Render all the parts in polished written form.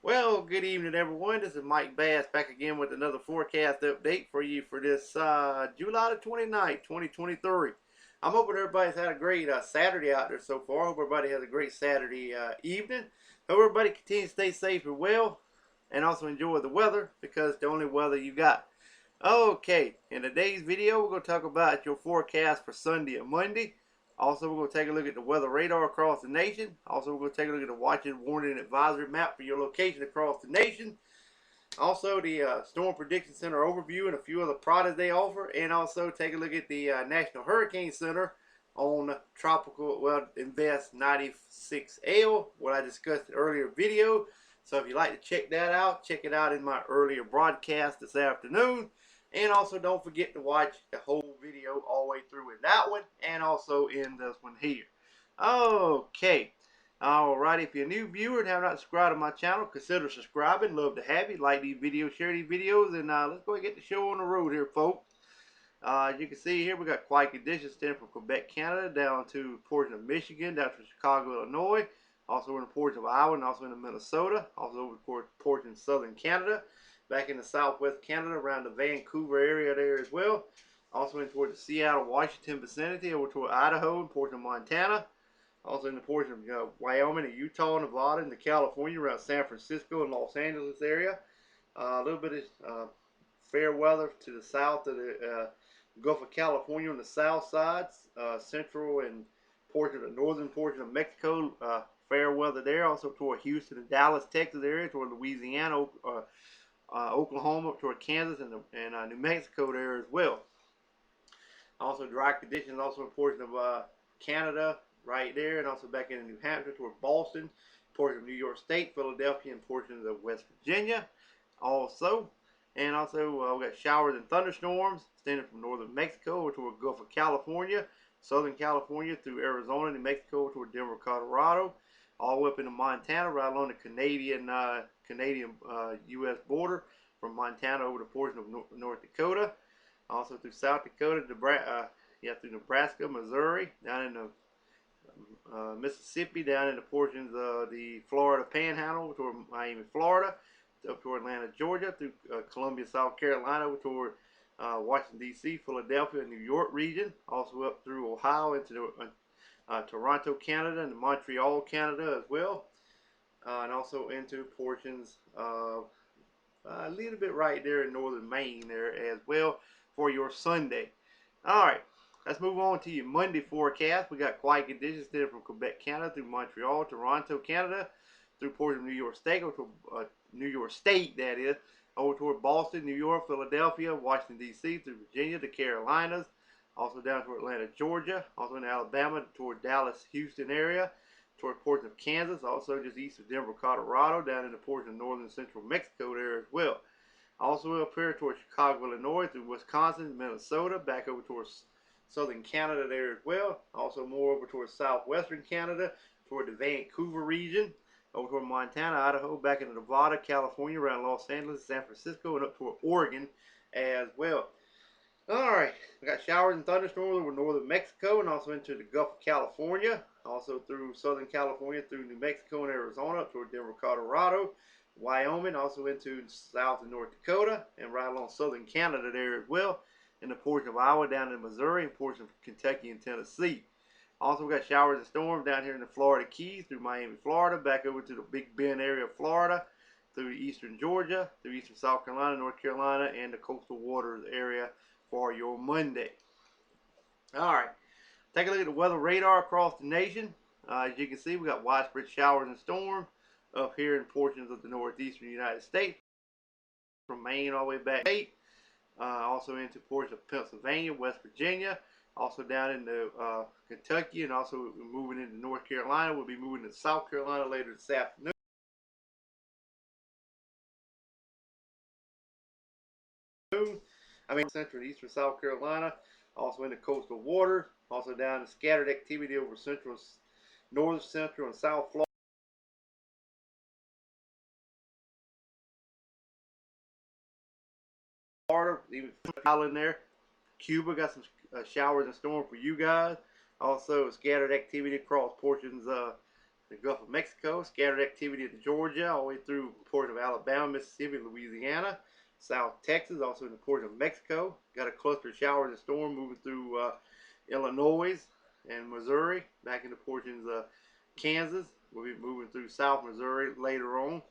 Well, good evening, everyone. This is Mike Bass back again with another forecast update for you for this July the 29th, 2023. I'm hoping everybody's had a great Saturday out there so far. Hope everybody has a great Saturday evening. Hope everybody continues to stay safe and well, and also enjoy the weather because it's the only weather you got. Okay, in today's video, we're going to talk about your forecast for Sunday and Monday. Also, we're going to take a look at the weather radar across the nation. Also, we're going to take a look at the Watches, Warning, and Advisory map for your location across the nation. Also, the Storm Prediction Center overview and a few other products they offer. And also, take a look at the National Hurricane Center on Tropical, Invest 96L, what I discussed in the earlier video. So if you'd like to check that out, check it out in my earlier broadcast this afternoon. And also don't forget to watch the whole video all the way through in that one and also in this one here. Okay. Alright, if you're a new viewer and have not subscribed to my channel, consider subscribing. Love to have you. Like these videos, share these videos, and let's go ahead and get the show on the road here, folks. As you can see here, we got quiet conditions stemming from Quebec, Canada, down to a portion of Michigan, down to Chicago, Illinois, also in a portion of Iowa, and also in Minnesota, also over the portion of southern Canada, back in the southwest Canada, around the Vancouver area there as well, also in toward the Seattle, Washington vicinity, over toward Idaho and portion of Montana, also in the portion of Wyoming and Utah, Nevada, and California, around San Francisco and Los Angeles area. A little bit of fair weather to the south of the Gulf of California on the south side, central and portion of the northern portion of Mexico, fair weather there. Also toward Houston and Dallas, Texas area, toward Louisiana, Oklahoma, toward Kansas and New Mexico there as well. Also dry conditions, also in portion of Canada right there, and also back in New Hampshire toward Boston, portion of New York State, Philadelphia, and portions of West Virginia also. And also we got showers and thunderstorms extending from northern Mexico over toward Gulf of California, southern California through Arizona, New Mexico toward Denver, Colorado, all the way up into Montana, right along the Canadian U.S. border from Montana over to portion of North Dakota, also through South Dakota, through Nebraska, Missouri, down in the Mississippi, down in the portions of the Florida Panhandle toward Miami, Florida, up toward Atlanta, Georgia, through Columbia, South Carolina, over toward Washington, D.C., Philadelphia, and New York region, also up through Ohio into Toronto, Canada, and Montreal, Canada as well, and also into portions of a little bit right there in northern Maine there as well for your Sunday. Alright, let's move on to your Monday forecast. We got quiet conditions there from Quebec, Canada, through Montreal, Toronto, Canada, through portions of New York State, over to New York State, that is, over toward Boston, New York, Philadelphia, Washington, D.C., through Virginia, the Carolinas, also down toward Atlanta, Georgia, also in Alabama, toward Dallas, Houston area, toward portions of Kansas, also just east of Denver, Colorado, down in the portion of northern central Mexico there as well. Also up here toward Chicago, Illinois, through Wisconsin, Minnesota, back over towards southern Canada there as well. Also more over towards southwestern Canada, toward the Vancouver region, over toward Montana, Idaho, back into Nevada, California, around Los Angeles, San Francisco, and up toward Oregon as well. Alright, we got showers and thunderstorms over northern Mexico and also into the Gulf of California, also through southern California, through New Mexico and Arizona, up toward Denver, Colorado, Wyoming, also into South and North Dakota, and right along southern Canada there as well, and the portion of Iowa down in Missouri, and portion of Kentucky and Tennessee. Also, we got showers and storms down here in the Florida Keys, through Miami, Florida, back over to the Big Bend area of Florida, through eastern Georgia, through eastern South Carolina, North Carolina, and the coastal waters area for your Monday. Alright, take a look at the weather radar across the nation. As you can see, we got widespread showers and storms up here in portions of the northeastern United States, from Maine all the way back to also into portions of Pennsylvania, West Virginia, also down into Kentucky, and also moving into North Carolina. We'll be moving to South Carolina later this afternoon. Central and eastern South Carolina, also in the coastal water, also down in scattered activity over central, northern central, and south Florida, even island there. Cuba got some showers and storms for you guys. Also scattered activity across portions of the Gulf of Mexico, scattered activity in Georgia, all the way through portion of Alabama, Mississippi, Louisiana, South Texas, also in the portion of Mexico. Got a cluster of showers and storm moving through Illinois and Missouri, back into portions of Kansas. We'll be moving through South Missouri later on.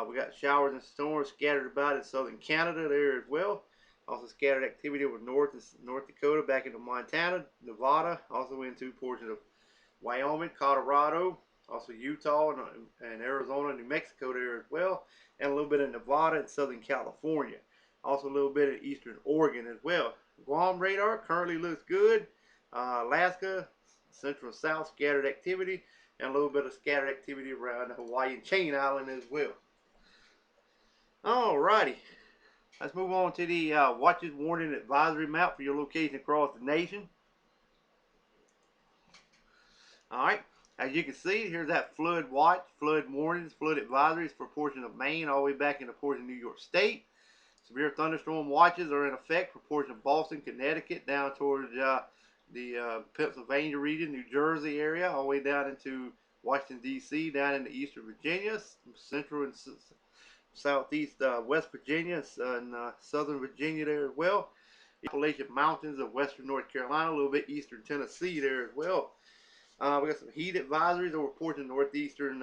We got showers and storms scattered about in southern Canada there as well. Also scattered activity over North Dakota, back into Montana, Nevada, also into portions of Wyoming, Colorado, also Utah and Arizona, New Mexico there as well, and a little bit of Nevada and Southern California. Also a little bit of Eastern Oregon as well. Guam radar currently looks good. Alaska, Central and South scattered activity, and a little bit of scattered activity around the Hawaiian chain island as well. Alrighty, let's move on to the Watches Warning Advisory map for your location across the nation. Alright, as you can see, here's that flood watch, flood warnings, flood advisories for a portion of Maine all the way back into a portion of New York State. Severe thunderstorm watches are in effect for a portion of Boston, Connecticut, down towards the Pennsylvania region, New Jersey area, all the way down into Washington, D.C., down into Eastern Virginia, Central and Southeast West Virginia, and Southern Virginia there as well. The Appalachian Mountains of Western North Carolina, a little bit Eastern Tennessee there as well. We got some heat advisories over portions of northeastern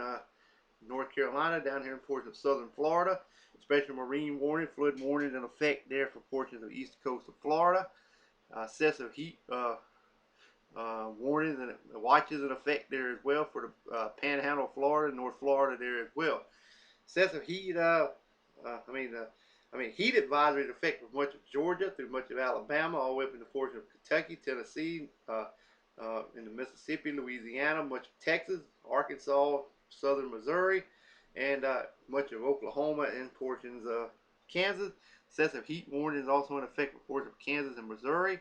North Carolina, down here in portions of southern Florida. Special marine warning, flood warnings in effect there for portions of the east coast of Florida. Excessive heat warnings and watches in effect there as well for the Panhandle of Florida, North Florida there as well. Excessive heat, heat advisory in effect for much of Georgia through much of Alabama, all the way up into portion of Kentucky, Tennessee, into Mississippi, Louisiana, much of Texas, Arkansas, southern Missouri, and much of Oklahoma and portions of Kansas. Excessive heat warning is also in effect for portions of Kansas and Missouri.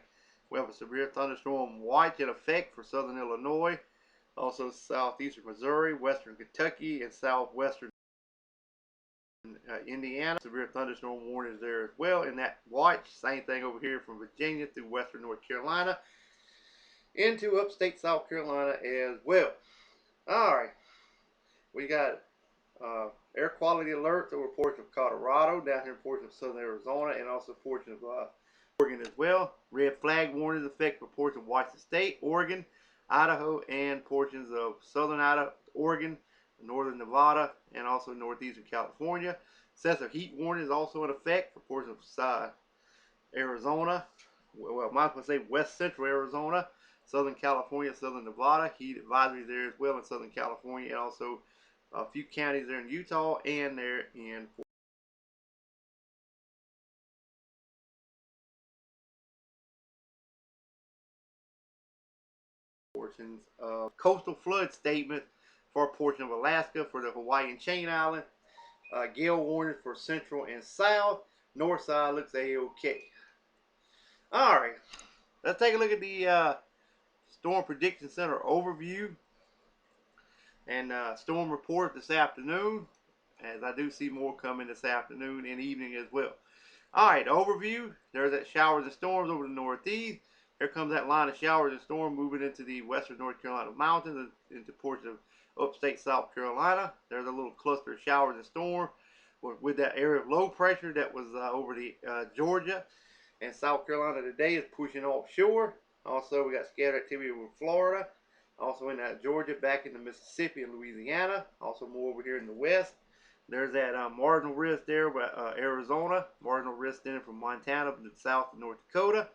We have a severe thunderstorm watch in effect for southern Illinois, also southeastern Missouri, western Kentucky, and southwestern Indiana. Severe thunderstorm warnings there as well in that watch. Same thing over here from Virginia through western North Carolina into upstate South Carolina as well. Alright, we got air quality alerts over portions of Colorado, down here in portions of southern Arizona, and also portions of Oregon as well. Red flag warnings effect for portions of Washington State, Oregon, Idaho, and portions of southern Idaho, Oregon, northern Nevada, and also northeastern California. Excessive heat warning is also in effect for portions of Arizona, well, I might say west central Arizona, southern California, southern Nevada. Heat advisories there as well in southern California, and also a few counties there in Utah and there in portions of coastal flood statement for a portion of Alaska, for the Hawaiian chain island. Gale warning for central and south. North side looks a-okay. Alright, let's take a look at the Storm Prediction Center overview and storm report this afternoon, as I do see more coming this afternoon and evening as well. Alright, overview. There's that showers and storms over the northeast. Here comes that line of showers and storms moving into the western North Carolina mountains, into portions of upstate South Carolina. There's a little cluster of showers and storms with that area of low pressure that was over the Georgia and South Carolina today is pushing offshore. Also, we got scattered activity over Florida. Also in Georgia, back into Mississippi and Louisiana. Also more over here in the west. There's that marginal risk there with Arizona. Marginal risk then from Montana up to the south of North Dakota.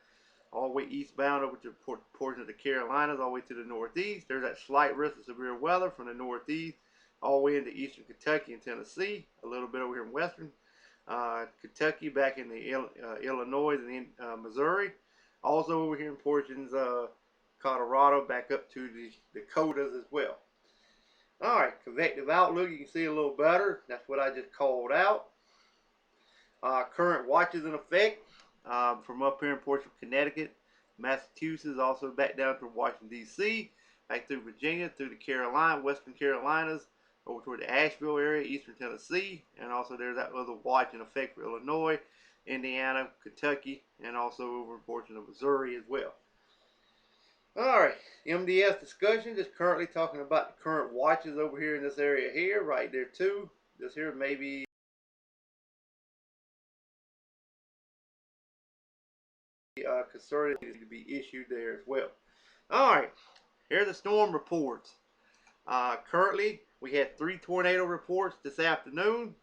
All the way eastbound over to portion of the Carolinas, all the way to the northeast. There's that slight risk of severe weather from the northeast all the way into eastern Kentucky and Tennessee. A little bit over here in western Kentucky, back in the Illinois and in Missouri. Also over here in portions of Colorado, back up to the Dakotas as well. Alright, convective outlook, you can see a little better. That's what I just called out. Current watches in effect from up here in portions of Connecticut, Massachusetts, also back down to Washington, D.C., back through Virginia, through the Carolinas, western Carolinas, over toward the Asheville area, eastern Tennessee, and also there's that other watch in effect for Illinois, Indiana, Kentucky, and also over in portions of Missouri as well. Alright, MDS discussion, just currently talking about the current watches over here in this area here, right there too. This here maybe concerted to be issued there as well. Alright, here are the storm reports. Currently, we had 3 tornado reports this afternoon.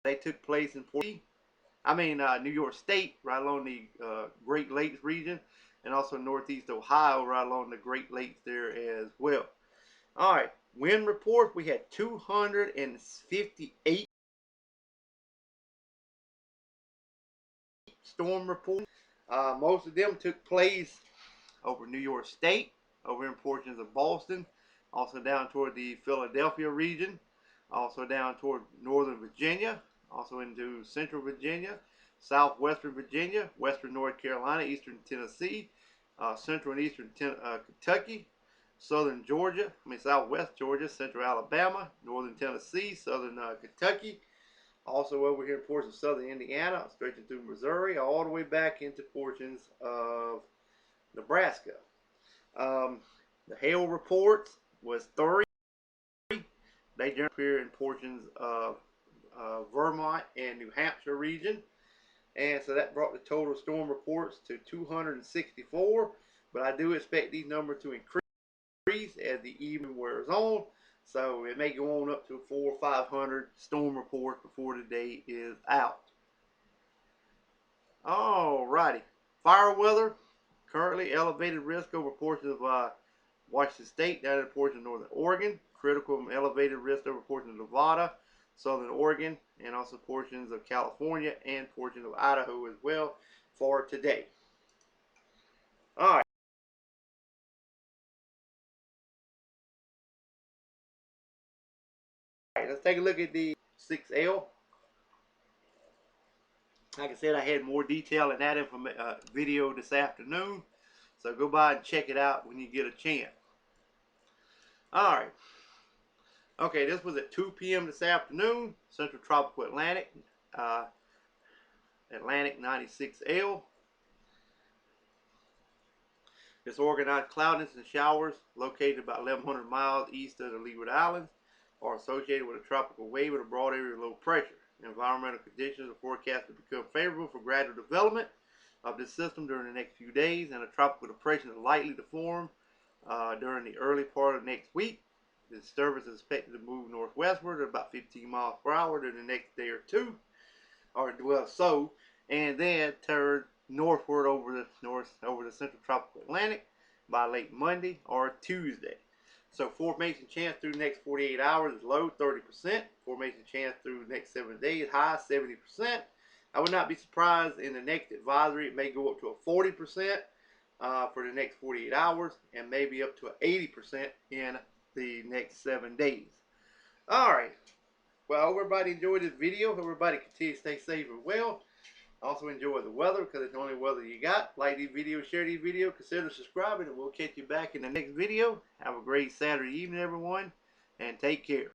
They took place in New York State, right along the Great Lakes region, and also Northeast Ohio, right along the Great Lakes there as well. All right, wind report, we had 258 storm reports. Most of them took place over New York State, over in portions of Boston, also down toward the Philadelphia region, also down toward Northern Virginia, also into Central Virginia, Southwestern Virginia, Western North Carolina, Eastern Tennessee, Central and Eastern Kentucky, Southern Georgia, Southwest Georgia, Central Alabama, Northern Tennessee, Southern Kentucky, also over here in portions of Southern Indiana, stretching through Missouri, all the way back into portions of Nebraska. The hail reports was 30. They generally appear in portions of Vermont and New Hampshire region. And so that brought the total storm reports to 264. But I do expect these numbers to increase as the evening wears on. So it may go on up to 400 or 500 storm reports before the day is out. Alrighty. Fire weather. Currently elevated risk over portions of Washington State, down in portions of Northern Oregon. Critical and elevated risk over portions of Nevada, Southern Oregon, and also portions of California and portions of Idaho as well for today. Alright. Let's take a look at the 6L. Like I said, I had more detail in that video this afternoon. So go by and check it out when you get a chance. Alright. Okay, this was at 2 p.m. this afternoon. Central Tropical Atlantic. Atlantic 96L. Disorganized cloudiness and showers located about 1,100 miles east of the Leeward Islands are associated with a tropical wave with a broad area of low pressure. Environmental conditions are forecast to become favorable for gradual development of this system during the next few days, and a tropical depression is likely to form during the early part of next week. The disturbance is expected to move northwestward at about 15 miles per hour during the next day or two, and then turn northward over the central tropical Atlantic by late Monday or Tuesday. So formation chance through the next 48 hours is low, 30%. Formation chance through the next 7 days, high, 70%. I would not be surprised in the next advisory it may go up to a 40% for the next 48 hours, and maybe up to an 80% in the next 7 days. Alright, well, I hope everybody enjoyed this video. Hope everybody continue to stay safe and well. Also enjoy the weather, because it's the only weather you got. Like these videos, share these videos, consider subscribing, and we'll catch you back in the next video. Have a great Saturday evening, everyone, and take care.